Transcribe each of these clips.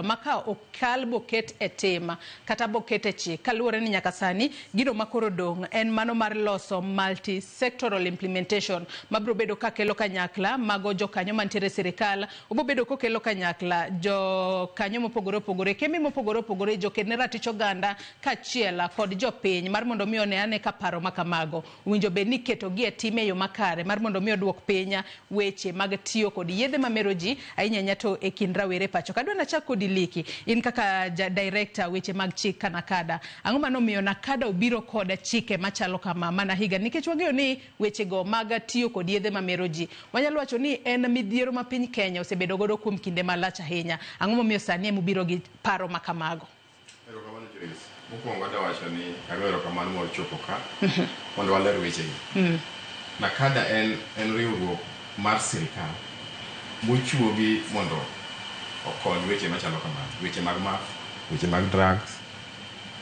maka okal boket e tema kata boket e chik kaluwore ni nyaka sani gino makoro dong' en mano mar loso multi sectoral implementation mabiro bedo kakelo kanyakla mago jokanyo mantiere sirikal obo bedo kokelo kanyakla jokanyo mopogore opogore kembe mopogore opogore jokedne ratich oganda kachiel kod jopiny mar mondo mi one ane ka paro makamago winjo bed ni keto gi e time yo makare mar mondo mi odwok piny weche mag tiyo kod yedhe mamero ji ahinya nyato e kind rawere pacho kadwa na chako Liki in kaka director weche mag chik kanakada ang'o mano miyo nakada obiro koda chike machalo kama mana higa nikech wang'eyo ni weche go mag tiyo kod yedhe mamero ji wanyalo wacho ni en midhiero ma piny Kenya osebedo godo kuom kinde malach ahinya ang'o momiyo sani mubiro gi paro makamago. Erokamano Joyce mokwongo da wacho ni erokamano mor chopo ka mondo waler weche gi nakada en riwruok mar sirikal mochuo gi mondo okon weche machalo kamano weche mag math weche mag drugs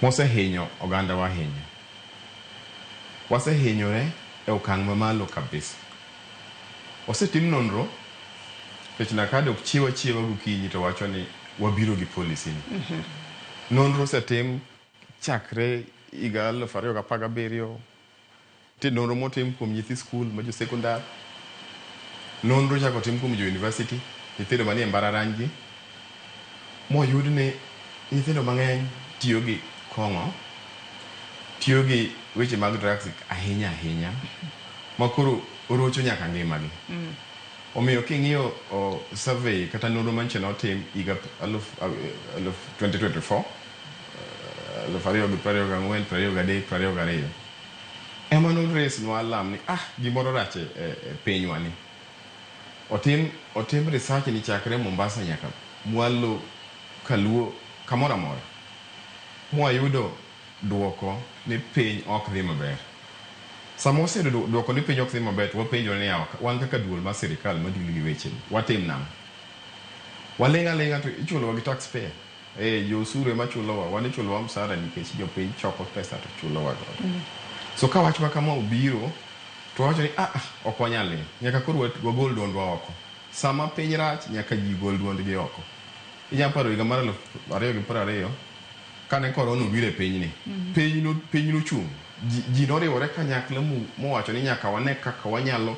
mosehinyo oganda wahinya wasehinyore e okang' mamalo kabisa osetim nonro kech nakada ok chiwa gokinyi to wacho ni wabiro gi policy ni nonro osetim chakre higa 2017 ti nonro motim kuom nyithi skul ma jo sekondar nonro chako tim kuom jo university nyithindo manie mbararany gi moyud ni nyithindo mang'eny tiyo gi kong'o tiyo gi weche mag drugs ahinya makoro orocho nyaka ngimagi omiyo king'iyo survey kata nonro manche notim higa 2024 2022 ema nonres nwa alam ni gimoro rach e pinywa ni otim research ni chakre Mombasa nyaka mwalo kaluo kamora mora mwayudo duoko ni piny ok dhi maber sama osedo duoko ni piny ok dhi maber wapenjo ni wan kaka duol mar sirikal madili gi weche watim nam walenga to ichulowa gi taxpayer jo usuru ema chulowa wan ichulowa msara nikech jopiny choko pesa to chulowa godo so ka wach kama obiro to wacho ni ok wanyal nyaka koro wagol duondwa oko sama piny rach nyaka ji gol duondgi oko inya paro higa mar 2020 kane korona obiro e pinyni piny nochung' ji noriwore kanyakla mowacho ni nyaka wane kaka wanyalo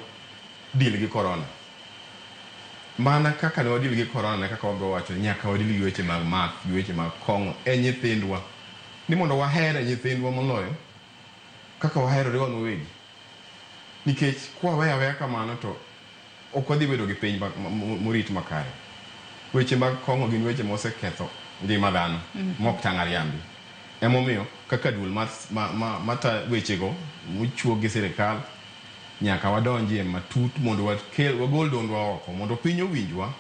deal gi korona mana kaka ne wadil gi korona kaka wago nyaka wadil gi weche mag math gi weche mag kong'o e nyithindwa ni mondo wahere nyithindwa moloyo kaka waherore wan wawegi nikech kwaweya kamano to ok wadhi bedo gi piny morit makare weche mag kong'o gin weche moseketho ngima dhano mok tang' ariambi emomiyo kaka duol mata wechego mochuo gi sirikal nyaka wadonjie matut mondo wagol duondwa oko mondo piny owinjwa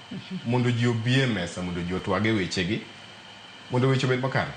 mondo ji obi e mesa mondo ji otwage wechegi mondo weche obed makare.